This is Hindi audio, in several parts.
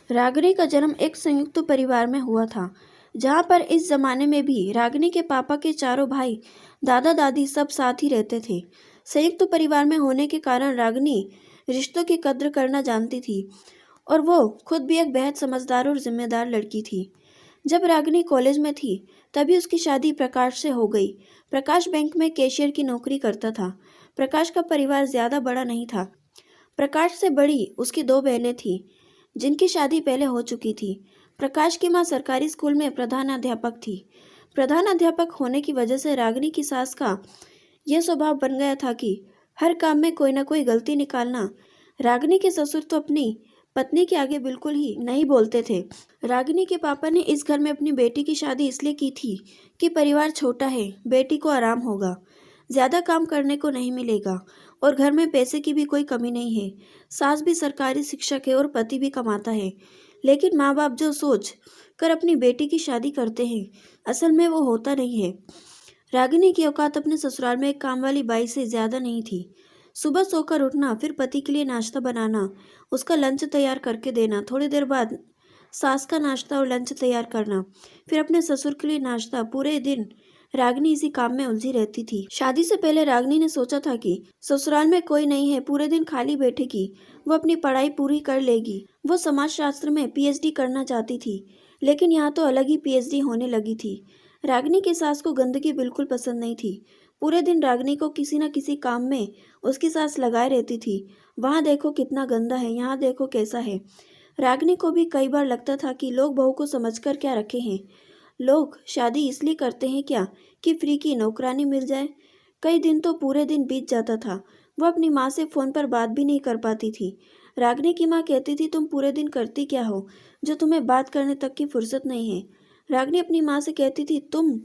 रागिनी का जन्म एक संयुक्त परिवार में हुआ था, जहाँ पर इस जमाने में भी रागिनी के पापा के चारों भाई, दादा दादी सब साथ ही रहते थे। संयुक्त परिवार में होने के कारण रागिनी रिश्तों की कद्र करना जानती थी और वो खुद भी एक बेहद समझदार और जिम्मेदार लड़की थी। जब रागिनी कॉलेज में थी, तभी उसकी शादी प्रकाश से हो गई। प्रकाश बैंक में कैशियर की नौकरी करता था। प्रकाश का परिवार ज्यादा बड़ा नहीं था। प्रकाश से बड़ी उसकी दो बहनें थीं, जिनकी शादी पहले हो चुकी थी। प्रकाश की मां सरकारी स्कूल में प्रधानाध्यापक थी। प्रधानाध्यापक होने की वजह से रागिनी की सास का यह स्वभाव बन गया था कि हर काम में कोई ना कोई गलती निकालना। रागिनी के ससुर तो अपनी पत्नी के आगे बिल्कुल ही नहीं बोलते थे। रागिनी के पापा ने इस घर में अपनी बेटी की शादी इसलिए की थी कि परिवार छोटा है, बेटी को आराम होगा, ज्यादा काम करने को नहीं मिलेगा और घर में पैसे की भी कोई कमी नहीं है। सास भी सरकारी शिक्षक है और पति भी कमाता है। लेकिन माँ बाप जो सोच कर अपनी बेटी की शादी करते हैं, असल में वो होता नहीं है। रागिनी की औकात अपने ससुराल में एक काम वाली बाई से ज्यादा नहीं थी। सुबह सोकर उठना, फिर पति के लिए नाश्ता बनाना, उसका लंच तैयार करके देना, थोड़ी देर बाद सास का नाश्ता और लंच तैयार करना, फिर अपने ससुर के लिए नाश्ता। पूरे दिन रागिनी इसी काम में उलझी रहती थी। शादी से पहले रागिनी ने सोचा था कि ससुराल में कोई नहीं है, पूरे दिन खाली बैठेगी, वो अपनी पढ़ाई पूरी कर लेगी। वो समाजशास्त्र में पीएचडी करना चाहती थी, लेकिन यहाँ तो अलग ही पीएचडी होने लगी थी। रागिनी की सास को गंदगी बिल्कुल पसंद नहीं थी। पूरे दिन रागिनी को किसी न किसी काम में उसकी सास लगाए रहती थी। वहाँ देखो कितना गंदा है, यहाँ देखो कैसा है। रागिनी को भी कई बार लगता था कि लोग बहू को समझकर क्या रखे हैं। लोग शादी इसलिए करते हैं क्या कि फ्री की नौकरानी मिल जाए। कई दिन तो पूरे दिन बीत जाता था, वो अपनी माँ से फ़ोन पर बात भी नहीं कर पाती थी। रागिनी की माँ कहती थी, तुम पूरे दिन करती क्या हो जो तुम्हें बात करने तक की फुर्सत नहीं है। रागिनी अपनी माँ से कहती थी, तुम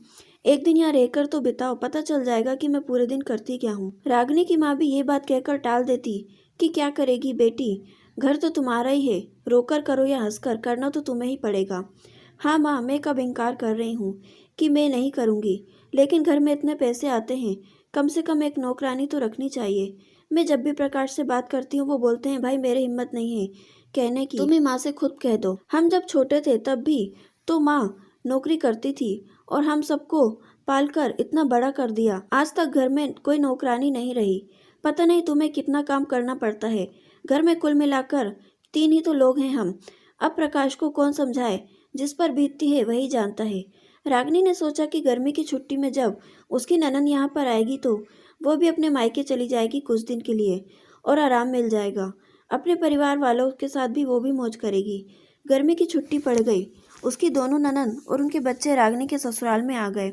एक दिन यहाँ रहकर तो बिताओ, पता चल जाएगा कि मैं पूरे दिन करती क्या हूँ। रागिनी की माँ भी ये बात कहकर टाल देती कि क्या करेगी बेटी, घर तो तुम्हारा ही है, रोकर करो या हंसकर, करना तो तुम्हें ही पड़ेगा। हाँ माँ, मैं कब इनकार कर रही हूँ कि मैं नहीं करूँगी, लेकिन घर में इतने पैसे आते हैं, कम से कम एक नौकरानी तो रखनी चाहिए। मैं जब भी प्रकाश से बात करती हूँ, वो बोलते हैं, भाई मेरे हिम्मत नहीं है कहने की, तुम ही माँ से खुद कह दो। हम जब छोटे थे तब भी तो माँ नौकरी करती थी और हम सबको पालकर इतना बड़ा कर दिया। आज तक घर में कोई नौकरानी नहीं रही। पता नहीं तुम्हें कितना काम करना पड़ता है। घर में कुल मिलाकर 3 ही तो लोग हैं हम। अब प्रकाश को कौन समझाए, जिस पर बीतती है वही जानता है। रागिनी ने सोचा कि गर्मी की छुट्टी में जब उसकी ननद यहाँ पर आएगी तो वो भी अपने मायके चली जाएगी कुछ दिन के लिए और आराम मिल जाएगा। अपने परिवार वालों के साथ भी वो भी मौज करेगी। गर्मी की छुट्टी पड़ गई। उसकी दोनों ननद और उनके बच्चे रागिनी के ससुराल में आ गए।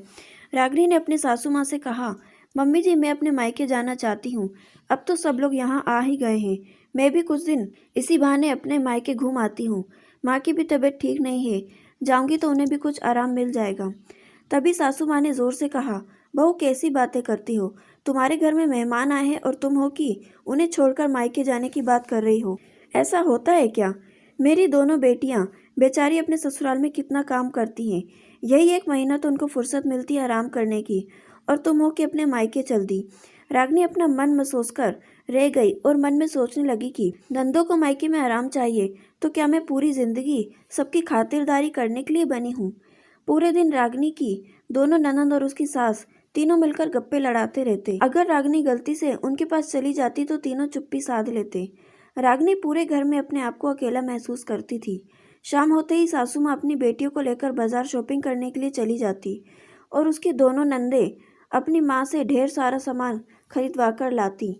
रागिनी ने अपनी सासू माँ से कहा, मम्मी जी मैं अपने मायके जाना चाहती हूँ। अब तो सब लोग यहाँ आ ही गए हैं, मैं भी कुछ दिन इसी बहाने अपने मायके घूम आती हूँ। माँ की भी तबीयत ठीक नहीं है, जाऊँगी तो उन्हें भी कुछ आराम मिल जाएगा। तभी सासू माँ ने जोर से कहा, बहू कैसी बातें करती हो, तुम्हारे घर में मेहमान आए हैं और तुम हो कि उन्हें छोड़कर मायके जाने की बात कर रही हो। ऐसा होता है क्या? मेरी दोनों बेटियां बेचारी अपने ससुराल में कितना काम करती हैं, यही 1 महीना तो उनको फुर्सत मिलती है आराम करने की, और तुम हो कि अपने मायके चल दी। रागिनी अपना मन महसूस कर रह गई और मन में सोचने लगी कि नंदों को मायके में आराम चाहिए तो क्या मैं पूरी जिंदगी सबकी खातिरदारी करने के लिए बनी हूँ। पूरे दिन रागिनी की दोनों ननद और उसकी सास तीनों मिलकर गप्पे लड़ाते रहते। अगर रागिनी गलती से उनके पास चली जाती तो तीनों चुप्पी साध लेते। रागिनी पूरे घर में अपने आप को अकेला महसूस करती थी। शाम होते ही सासू माँ अपनी बेटियों को लेकर बाजार शॉपिंग करने के लिए चली जाती और उसकी दोनों नंदे अपनी माँ से ढेर सारा सामान खरीदवा कर लाती।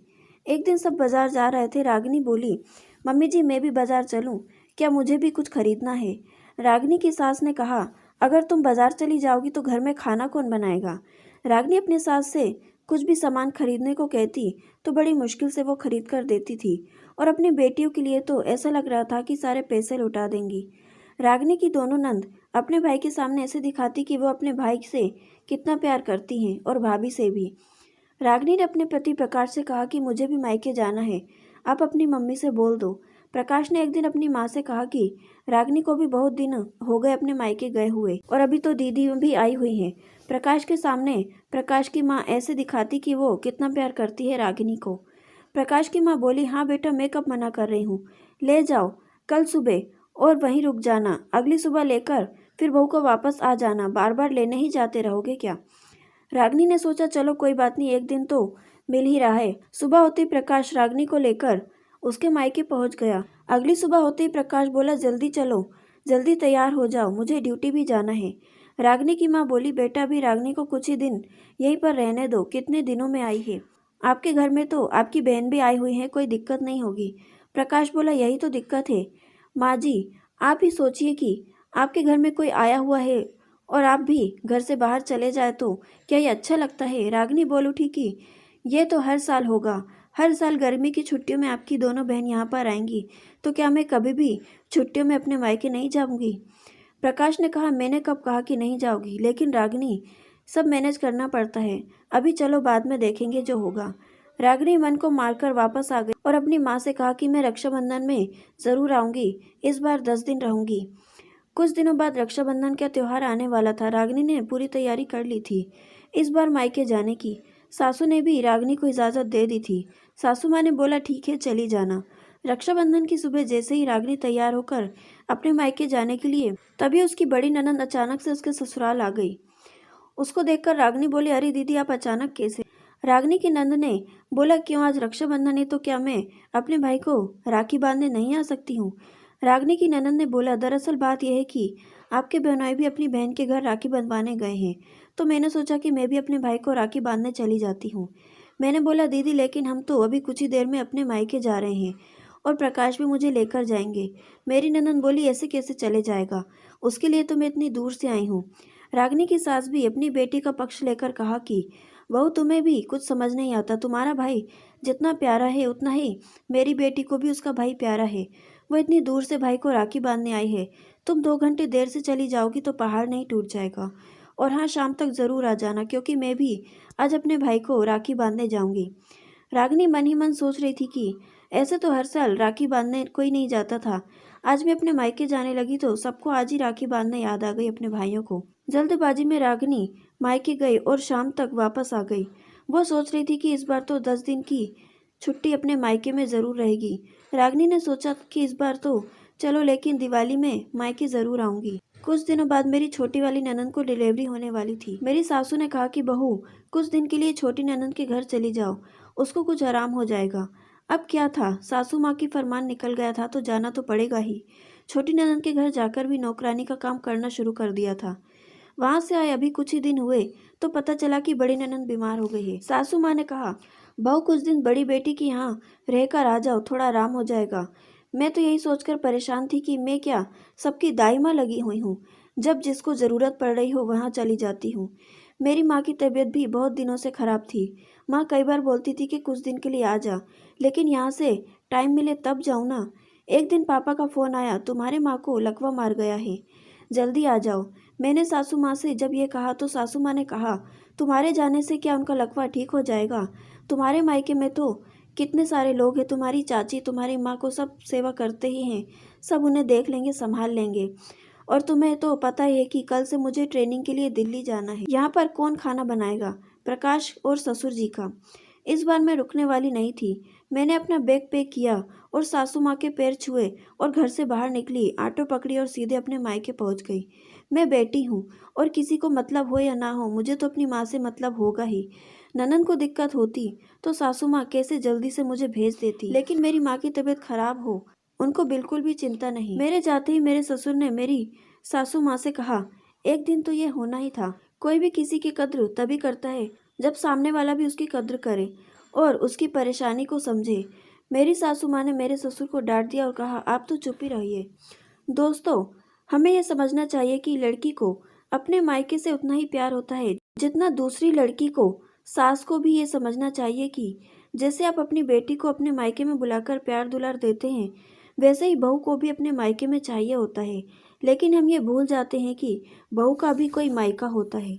एक दिन सब बाजार जा रहे थे। रागिनी बोली, मम्मी जी मैं भी बाजार चलूं? क्या मुझे भी कुछ खरीदना है? रागिनी की सास ने कहा, अगर तुम बाजार चली जाओगी तो घर में खाना कौन बनाएगा? रागिनी अपनी सास से कुछ भी सामान खरीदने को कहती तो बड़ी मुश्किल से वो खरीद कर देती थी और अपनी बेटियों के लिए तो ऐसा लग रहा था कि सारे पैसे लौटा देंगी। रागिनी की दोनों नंद अपने भाई के सामने ऐसे दिखाती कि वो अपने भाई से कितना प्यार करती हैं और भाभी से भी। रागिनी ने अपने पति प्रकाश से कहा कि मुझे भी मायके जाना है, आप अपनी मम्मी से बोल दो। प्रकाश ने एक दिन अपनी माँ से कहा कि रागिनी को भी बहुत दिन हो गए अपने मायके गए हुए और अभी तो दीदी भी आई हुई हैं। प्रकाश के सामने प्रकाश की माँ ऐसे दिखाती कि वो कितना प्यार करती है रागिनी को। प्रकाश की माँ बोली, हाँ बेटा मैं कब मना कर रही हूँ, ले जाओ, कल सुबह और वहीं रुक जाना, अगली सुबह लेकर फिर बहू को वापस आ जाना, बार बार लेने ही जाते रहोगे क्या? रागिनी ने सोचा चलो कोई बात नहीं, एक दिन तो मिल ही रहा है। सुबह होते ही प्रकाश रागिनी को लेकर उसके मायके पहुंच गया। अगली सुबह होते ही प्रकाश बोला जल्दी चलो, जल्दी तैयार हो जाओ, मुझे ड्यूटी भी जाना है। रागिनी की माँ बोली बेटा भी रागिनी को कुछ ही दिन यहीं पर रहने दो, कितने दिनों में आई है, आपके घर में तो आपकी बहन भी आई हुई है, कोई दिक्कत नहीं होगी। प्रकाश बोला यही तो दिक्कत है माँ जी, आप ही सोचिए कि आपके घर में कोई आया हुआ है और आप भी घर से बाहर चले जाए तो क्या ये अच्छा लगता है? रागिनी बोल उठी कि ये तो हर साल होगा, हर साल गर्मी की छुट्टियों में आपकी दोनों बहन यहाँ पर आएंगी, तो क्या मैं कभी भी छुट्टियों में अपने मायके नहीं जाऊँगी? प्रकाश ने कहा मैंने कब कहा कि नहीं जाओगी, लेकिन रागिनी सब मैनेज करना पड़ता है, अभी चलो बाद में देखेंगे जो होगा। रागिनी मन को मारकर वापस आ गई और अपनी माँ से कहा कि मैं रक्षाबंधन में ज़रूर आऊँगी, इस बार 10 दिन रहूँगी। कुछ दिनों बाद रक्षाबंधन का त्यौहार आने वाला था। रागिनी ने पूरी तैयारी कर ली थी इस बार मायके जाने की। सासू ने भी रागिनी को इजाज़त दे दी थी। सासू माँ ने बोला ठीक है चली जाना। रक्षाबंधन की सुबह जैसे ही रागिनी तैयार होकर अपने मायके जाने के लिए, तभी उसकी बड़ी ननंद अचानक से उसके ससुराल आ गई। उसको देखकर रागिनी बोली अरे दीदी आप अचानक कैसे? रागिनी की नंद ने बोला क्यों, आज रक्षाबंधन है तो क्या मैं अपने भाई को राखी बांधने नहीं आ सकती हूँ? रागिनी की ननंद ने बोला दरअसल बात यह है कि आपके बहनोई भी अपनी बहन के घर राखी बंधवाने गए हैं, तो मैंने सोचा कि मैं भी अपने भाई को राखी बांधने चली जाती हूँ। मैंने बोला दीदी लेकिन हम तो अभी कुछ ही देर में अपने मायके जा रहे हैं और प्रकाश भी मुझे लेकर जाएंगे। मेरी ननंद बोली ऐसे कैसे चले जाएगा, उसके लिए तो मैं इतनी दूर से आई हूँ। रागिनी की सास भी अपनी बेटी का पक्ष लेकर कहा कि बहू तुम्हें भी कुछ समझ नहीं आता, तुम्हारा भाई जितना प्यारा है उतना ही मेरी बेटी को भी उसका भाई प्यारा है। वो इतनी दूर से भाई को राखी बांधने आई है, तुम 2 घंटे देर से चली जाओगी तो पहाड़ नहीं टूट जाएगा। और हाँ शाम तक ज़रूर आ जाना, क्योंकि मैं भी आज अपने भाई को राखी बांधने जाऊंगी। रागिनी मन ही मन सोच रही थी कि ऐसे तो हर साल राखी बांधने कोई नहीं जाता था, आज मैं अपने मायके जाने लगी तो सबको आज ही राखी बांधने याद आ गई अपने भाइयों को। जल्दबाजी में रागिनी मायके गई और शाम तक वापस आ गई। वो सोच रही थी कि इस बार तो 10 दिन की छुट्टी अपने मायके में ज़रूर रहेगी। रागिनी ने सोचा कि इस बार तो चलो लेकिन दिवाली में मायके ज़रूर आऊँगी। कुछ दिनों बाद मेरी छोटी वाली ननंद को डिलीवरी होने वाली थी। मेरी सासू ने कहा कि बहू कुछ दिन के लिए छोटी ननंद के घर चली जाओ, उसको कुछ आराम हो जाएगा। अब क्या था, सासू माँ की फरमान निकल गया था तो जाना तो पड़ेगा ही। छोटी ननंद के घर जाकर भी नौकरानी का काम करना शुरू कर दिया था। वहाँ से आए अभी कुछ ही दिन हुए तो पता चला कि बड़ी ननंद बीमार हो गई है। सासू माँ ने कहा बहू कुछ दिन बड़ी बेटी की यहाँ रहकर आ जाओ, थोड़ा आराम हो जाएगा। मैं तो यही सोचकर परेशान थी कि मैं क्या सबकी दाई माँ लगी हुई हूँ, जब जिसको ज़रूरत पड़ रही हो वहाँ चली जाती हूँ। मेरी माँ की तबीयत भी बहुत दिनों से ख़राब थी। माँ कई बार बोलती थी कि कुछ दिन के लिए आ जा, लेकिन यहाँ से टाइम मिले तब जाऊँ ना। एक दिन पापा का फ़ोन आया, तुम्हारे माँ को लकवा मार गया है, जल्दी आ जाओ। मैंने सासू माँ से जब ये कहा तो सासू माँ ने कहा तुम्हारे जाने से क्या उनका लकवा ठीक हो जाएगा? तुम्हारे मायके में तो कितने सारे लोग हैं, तुम्हारी चाची तुम्हारी माँ को सब सेवा करते ही हैं, सब उन्हें देख लेंगे संभाल लेंगे। और तुम्हें तो पता ही है कि कल से मुझे ट्रेनिंग के लिए दिल्ली जाना है। यहाँ पर कौन खाना बनाएगा? प्रकाश और ससुर जी का। इस बार मैं रुकने वाली नहीं थी। मैंने अपना बैग पैक किया और सासू माँ के पैर छुए और घर से बाहर निकली, ऑटो पकड़ी और सीधे अपने मायके पहुँच गई। मैं बेटी हूँ और किसी को मतलब हो या ना हो, मुझे तो अपनी माँ से मतलब होगा ही। ननन को दिक्कत होती तो सासू माँ कैसे जल्दी से मुझे भेज देती, लेकिन मेरी माँ की तबीयत खराब हो उनको बिल्कुल भी चिंता नहीं। मेरे जाते ही मेरे ससुर ने मेरी सासू माँ से कहा एक दिन तो ये होना ही था। कोई भी किसी की कद्र तभी करता है जब सामने वाला भी उसकी कद्र करे और उसकी परेशानी को समझे। मेरी सासू माँ ने मेरे ससुर को डांट दिया और कहा आप तो चुप ही रहिए। दोस्तों, हमें यह समझना चाहिए कि लड़की को अपने मायके से उतना ही प्यार होता है जितना दूसरी लड़की को। सास को भी ये समझना चाहिए कि जैसे आप अपनी बेटी को अपने मायके में बुलाकर प्यार दुलार देते हैं, वैसे ही बहू को भी अपने मायके में चाहिए होता है। लेकिन हम ये भूल जाते हैं कि बहू का भी कोई मायका होता है।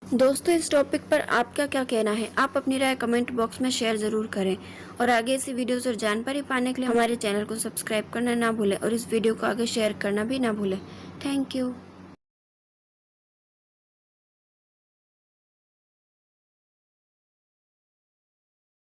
दोस्तों, इस टॉपिक पर आपका क्या कहना है? आप अपनी राय कमेंट बॉक्स में शेयर ज़रूर करें और आगे ऐसी वीडियोस और जानकारी पाने के लिए हमारे चैनल को सब्सक्राइब करना ना भूलें और इस वीडियो को आगे शेयर करना भी ना भूलें। Thank you.